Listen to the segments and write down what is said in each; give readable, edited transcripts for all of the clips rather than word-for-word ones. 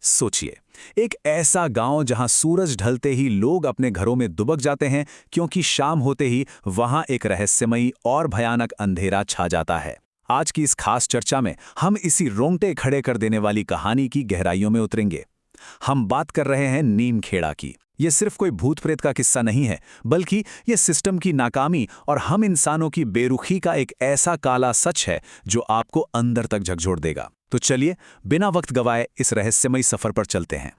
सोचिए, एक ऐसा गांव जहां सूरज ढलते ही लोग अपने घरों में दुबक जाते हैं क्योंकि शाम होते ही वहां एक रहस्यमयी और भयानक अंधेरा छा जाता है। आज की इस खास चर्चा में हम इसी रोंगटे खड़े कर देने वाली कहानी की गहराइयों में उतरेंगे। हम बात कर रहे हैं नीमखेड़ा की। ये सिर्फ कोई भूत प्रेत का किस्सा नहीं है, बल्कि ये सिस्टम की नाकामी और हम इंसानों की बेरुखी का एक ऐसा काला सच है जो आपको अंदर तक झकझोर देगा। तो चलिए, बिना वक्त गवाए इस रहस्यमयी सफर पर चलते हैं।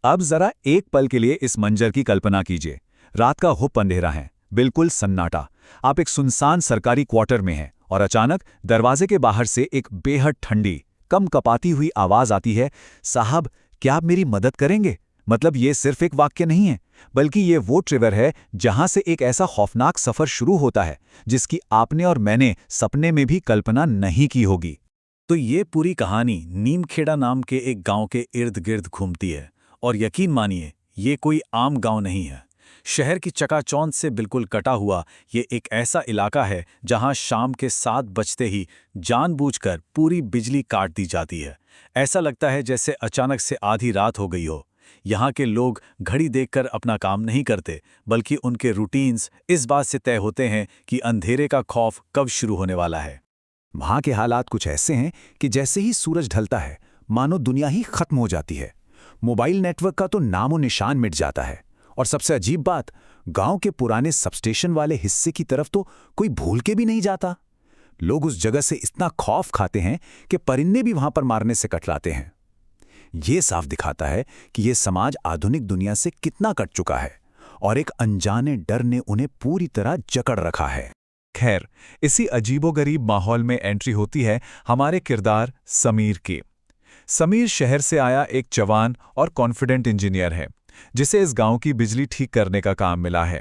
अब जरा एक पल के लिए इस मंजर की कल्पना कीजिए। रात का हुप अंधेरा है, बिल्कुल सन्नाटा। आप एक सुनसान सरकारी क्वार्टर में हैं और अचानक दरवाजे के बाहर से एक बेहद ठंडी, कम कपाती हुई आवाज आती है, साहब क्या आप मेरी मदद करेंगे? मतलब ये सिर्फ एक वाक्य नहीं है, बल्कि ये वो ट्रिगर है जहां से एक ऐसा खौफनाक सफर शुरू होता है जिसकी आपने और मैंने सपने में भी कल्पना नहीं की होगी। तो ये पूरी कहानी नीमखेड़ा नाम के एक गांव के इर्द गिर्द घूमती है। और यकीन मानिए, ये कोई आम गांव नहीं है। शहर की चकाचौंध से बिल्कुल कटा हुआ ये एक ऐसा इलाका है जहां शाम के 7 बजते ही जानबूझकर पूरी बिजली काट दी जाती है। ऐसा लगता है जैसे अचानक से आधी रात हो गई हो। यहाँ के लोग घड़ी देखकर अपना काम नहीं करते, बल्कि उनके रूटीन्स इस बात से तय होते हैं कि अंधेरे का खौफ कब शुरू होने वाला है। वहां के हालात कुछ ऐसे हैं कि जैसे ही सूरज ढलता है, मानो दुनिया ही खत्म हो जाती है। मोबाइल नेटवर्क का तो नामो निशान मिट जाता है। और सबसे अजीब बात, गांव के पुराने सबस्टेशन वाले हिस्से की तरफ तो कोई भूल के भी नहीं जाता। लोग उस जगह से इतना खौफ खाते हैं कि परिंदे भी वहां पर मारने से कतराते हैं। ये साफ दिखाता है कि ये समाज आधुनिक दुनिया से कितना कट चुका है और एक अनजाने डर ने उन्हें पूरी तरह जकड़ रखा है। खैर, इसी अजीबोगरीब माहौल में एंट्री होती है हमारे किरदार समीर की। समीर शहर से आया एक जवान और कॉन्फिडेंट इंजीनियर है, जिसे इस गांव की बिजली ठीक करने का काम मिला है।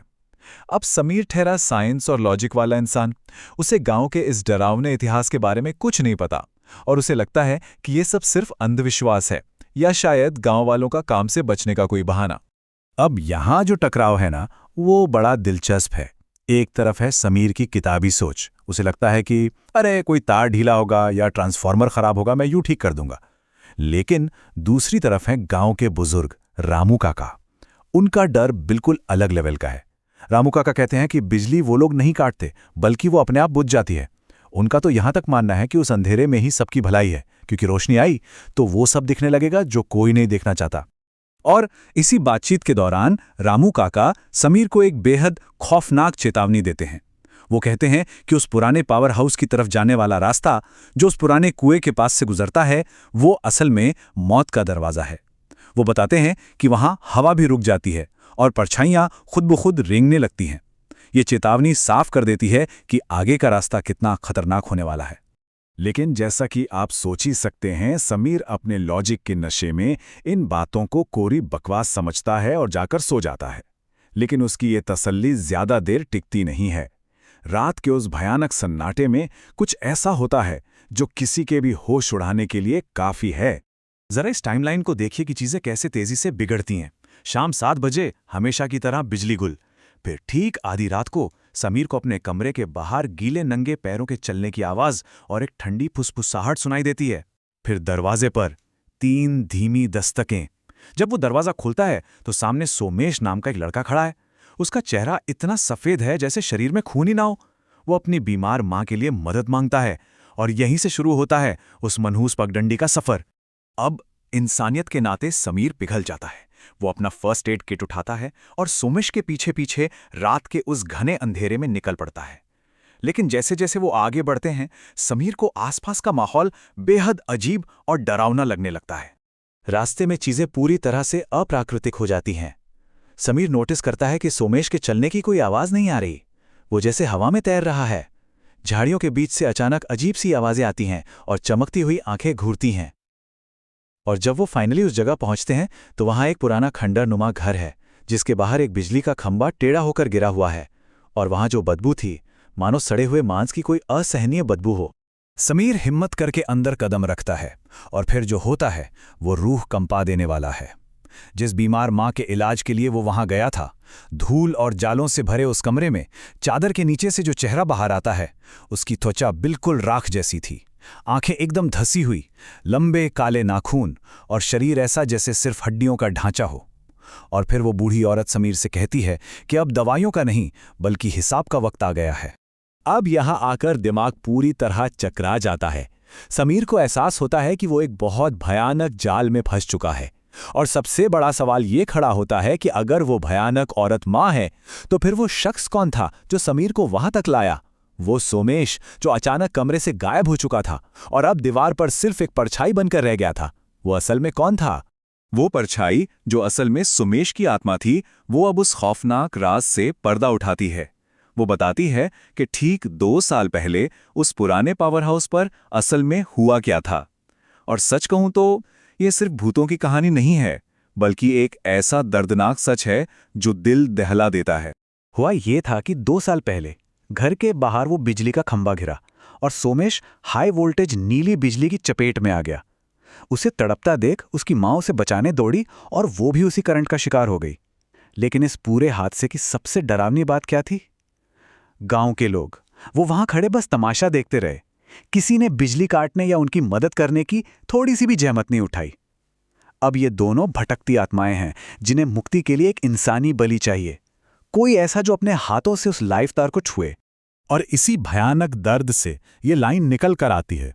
अब समीर ठहरा साइंस और लॉजिक वाला इंसान। उसे गांव के इस डरावने इतिहास के बारे में कुछ नहीं पता और उसे लगता है कि ये सब सिर्फ अंधविश्वास है या शायद गांव वालों का काम से बचने का कोई बहाना। अब यहां जो टकराव है ना, वो बड़ा दिलचस्प है। एक तरफ है समीर की किताबी सोच। उसे लगता है कि अरे कोई तार ढीला होगा या ट्रांसफार्मर खराब होगा, मैं यूं ठीक कर दूंगा। लेकिन दूसरी तरफ है गांव के बुजुर्ग रामू काका। उनका डर बिल्कुल अलग लेवल का है। रामू काका कहते हैं कि बिजली वो लोग नहीं काटते, बल्कि वो अपने आप बुझ जाती है। उनका तो यहां तक मानना है कि उस अंधेरे में ही सबकी भलाई है, क्योंकि रोशनी आई तो वो सब दिखने लगेगा जो कोई नहीं देखना चाहता। और इसी बातचीत के दौरान रामू काका समीर को एक बेहद खौफनाक चेतावनी देते हैं। वो कहते हैं कि उस पुराने पावर हाउस की तरफ जाने वाला रास्ता जो उस पुराने कुएं के पास से गुजरता है, वो असल में मौत का दरवाजा है। वो बताते हैं कि वहां हवा भी रुक जाती है और परछाइयां खुद ब खुद रेंगने लगती हैं। ये चेतावनी साफ कर देती है कि आगे का रास्ता कितना खतरनाक होने वाला है। लेकिन जैसा कि आप सोच ही सकते हैं, समीर अपने लॉजिक के नशे में इन बातों को कोरी बकवास समझता है और जाकर सो जाता है। लेकिन उसकी ये तसल्ली ज्यादा देर टिकती नहीं है। रात के उस भयानक सन्नाटे में कुछ ऐसा होता है जो किसी के भी होश उड़ाने के लिए काफी है। जरा इस टाइमलाइन को देखिए कि चीजें कैसे तेजी से बिगड़ती हैं। शाम 7 बजे हमेशा की तरह बिजली गुल। फिर ठीक आधी रात को समीर को अपने कमरे के बाहर गीले नंगे पैरों के चलने की आवाज और एक ठंडी फुसफुसाहट सुनाई देती है। फिर दरवाजे पर 3 धीमी दस्तकें। जब वो दरवाजा खुलता है तो सामने सोमेश नाम का एक लड़का खड़ा है। उसका चेहरा इतना सफेद है जैसे शरीर में खून ही ना हो। वो अपनी बीमार मां के लिए मदद मांगता है और यहीं से शुरू होता है उस मनहूस पगडंडी का सफर। अब इंसानियत के नाते समीर पिघल जाता है। वो अपना फर्स्ट एड किट उठाता है और सोमेश के पीछे पीछे रात के उस घने अंधेरे में निकल पड़ता है। लेकिन जैसे जैसे वो आगे बढ़ते हैं, समीर को आसपास का माहौल बेहद अजीब और डरावना लगने लगता है। रास्ते में चीजें पूरी तरह से अप्राकृतिक हो जाती हैं। समीर नोटिस करता है कि सोमेश के चलने की कोई आवाज नहीं आ रही। वो जैसे हवा में तैर रहा है। झाड़ियों के बीच से अचानक अजीब सी आवाजें आती हैं और चमकती हुई आंखें घूरती हैं। और जब वो फाइनली उस जगह पहुंचते हैं तो वहां एक पुराना खंडर नुमा घर है, जिसके बाहर एक बिजली का खंभा टेढ़ा होकर गिरा हुआ है। और वहां जो बदबू थी, मानो सड़े हुए मांस की कोई असहनीय बदबू हो। समीर हिम्मत करके अंदर कदम रखता है और फिर जो होता है वो रूह कंपा देने वाला है। जिस बीमार मां के इलाज के लिए वो वहां गया था, धूल और जालों से भरे उस कमरे में चादर के नीचे से जो चेहरा बाहर आता है, उसकी त्वचा बिल्कुल राख जैसी थी, आंखें एकदम धसी हुई, लंबे काले नाखून और शरीर ऐसा जैसे सिर्फ हड्डियों का ढांचा हो। और फिर वो बूढ़ी औरत समीर से कहती है कि अब दवाइयों का नहीं बल्कि हिसाब का वक्त आ गया है। अब यहाँ आकर दिमाग पूरी तरह चकरा जाता है। समीर को एहसास होता है कि वो एक बहुत भयानक जाल में फंस चुका है। और सबसे बड़ा सवाल ये खड़ा होता है कि अगर वो भयानक औरत माँ है तो फिर वो शख्स कौन था जो समीर को वहां तक लाया? वो सोमेश जो अचानक कमरे से गायब हो चुका था और अब दीवार पर सिर्फ एक परछाई बनकर रह गया था, वो असल में कौन था? वो परछाई जो असल में सोमेश की आत्मा थी, वो अब उस खौफनाक राज से पर्दा उठाती है। वो बताती है कि ठीक 2 साल पहले उस पुराने पावर हाउस पर असल में हुआ क्या था। और सच कहूं तो ये सिर्फ भूतों की कहानी नहीं है, बल्कि एक ऐसा दर्दनाक सच है जो दिल दहला देता है। हुआ ये था कि 2 साल पहले घर के बाहर वो बिजली का खंभा गिरा और सोमेश हाई वोल्टेज नीली बिजली की चपेट में आ गया। उसे तड़पता देख उसकी माँ उसे बचाने दौड़ी और वो भी उसी करंट का शिकार हो गई। लेकिन इस पूरे हादसे की सबसे डरावनी बात क्या थी? गांव के लोग, वो वहां खड़े बस तमाशा देखते रहे। किसी ने बिजली काटने या उनकी मदद करने की थोड़ी सी भी जहमत नहीं उठाई। अब ये दोनों भटकती आत्माएं हैं जिन्हें मुक्ति के लिए एक इंसानी बलि चाहिए, कोई ऐसा जो अपने हाथों से उस लाइफ तार को छुए। और इसी भयानक दर्द से ये लाइन निकल कर आती है,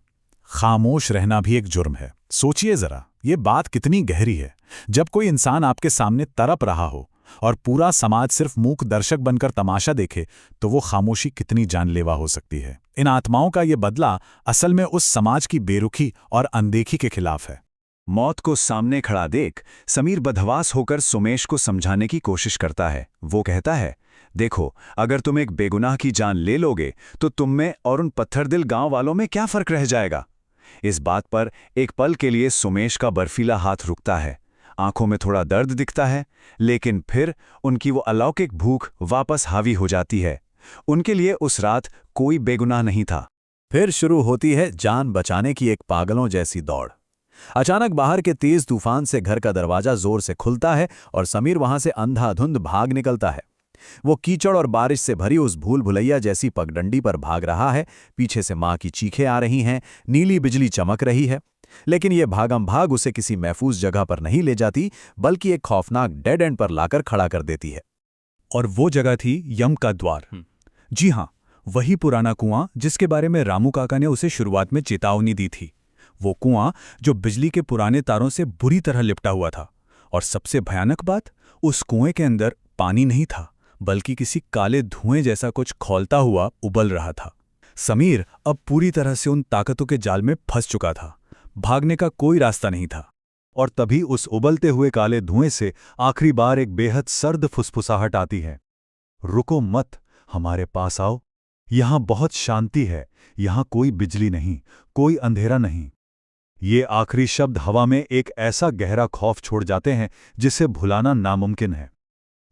खामोश रहना भी एक जुर्म है। सोचिए जरा, ये बात कितनी गहरी है। जब कोई इंसान आपके सामने तड़प रहा हो और पूरा समाज सिर्फ मूक दर्शक बनकर तमाशा देखे, तो वो खामोशी कितनी जानलेवा हो सकती है। इन आत्माओं का ये बदला असल में उस समाज की बेरुखी और अनदेखी के खिलाफ है। मौत को सामने खड़ा देख समीर बदहवास होकर सोमेश को समझाने की कोशिश करता है। वो कहता है, देखो, अगर तुम एक बेगुनाह की जान ले लोगे तो तुम में और उन पत्थरदिल गांव वालों में क्या फर्क रह जाएगा? इस बात पर एक पल के लिए सोमेश का बर्फीला हाथ रुकता है, आंखों में थोड़ा दर्द दिखता है, लेकिन फिर उनकी वो अलौकिक भूख वापस हावी हो जाती है। उनके लिए उस रात कोई बेगुनाह नहीं था। फिर शुरू होती है जान बचाने की एक पागलों जैसी दौड़। अचानक बाहर के तेज तूफान से घर का दरवाजा जोर से खुलता है और समीर वहां से अंधाधुंध भाग निकलता है। वो कीचड़ और बारिश से भरी उस भूल भुलैया जैसी पगडंडी पर भाग रहा है। पीछे से माँ की चीखें आ रही हैं, नीली बिजली चमक रही है। लेकिन ये भागम भाग उसे किसी महफूज जगह पर नहीं ले जाती, बल्कि एक खौफनाक डेड एंड पर लाकर खड़ा कर देती है। और वो जगह थी यम का द्वार। जी हां, वही पुराना कुआं जिसके बारे में रामू काका ने उसे शुरुआत में चेतावनी दी थी। वो कुआं जो बिजली के पुराने तारों से बुरी तरह लिपटा हुआ था। और सबसे भयानक बात, उस कुएं के अंदर पानी नहीं था, बल्कि किसी काले धुएं जैसा कुछ खौलता हुआ उबल रहा था। समीर अब पूरी तरह से उन ताकतों के जाल में फंस चुका था। भागने का कोई रास्ता नहीं था। और तभी उस उबलते हुए काले धुएं से आखिरी बार एक बेहद सर्द फुसफुसाहट आती है। रुको मत, हमारे पास आओ। यहां बहुत शांति है, यहां कोई बिजली नहीं, कोई अंधेरा नहीं। ये आखिरी शब्द हवा में एक ऐसा गहरा खौफ छोड़ जाते हैं जिसे भुलाना नामुमकिन है।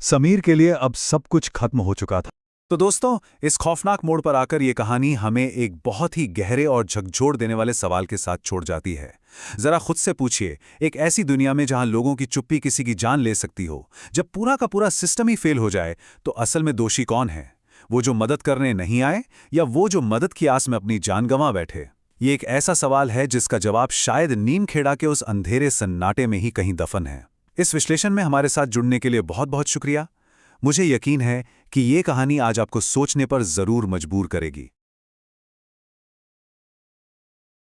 समीर के लिए अब सब कुछ खत्म हो चुका था। तो दोस्तों, इस खौफनाक मोड़ पर आकर ये कहानी हमें एक बहुत ही गहरे और झकझोर देने वाले सवाल के साथ छोड़ जाती है। जरा खुद से पूछिए, एक ऐसी दुनिया में जहां लोगों की चुप्पी किसी की जान ले सकती हो, जब पूरा का पूरा सिस्टम ही फेल हो जाए, तो असल में दोषी कौन है? वो जो मदद करने नहीं आए, या वो जो मदद की आस में अपनी जान गंवा बैठे? ये एक ऐसा सवाल है जिसका जवाब शायद नीमखेड़ा के उस अंधेरे सन्नाटे में ही कहीं दफन है। इस विश्लेषण में हमारे साथ जुड़ने के लिए बहुत बहुत शुक्रिया। मुझे यकीन है कि ये कहानी आज आपको सोचने पर जरूर मजबूर करेगी।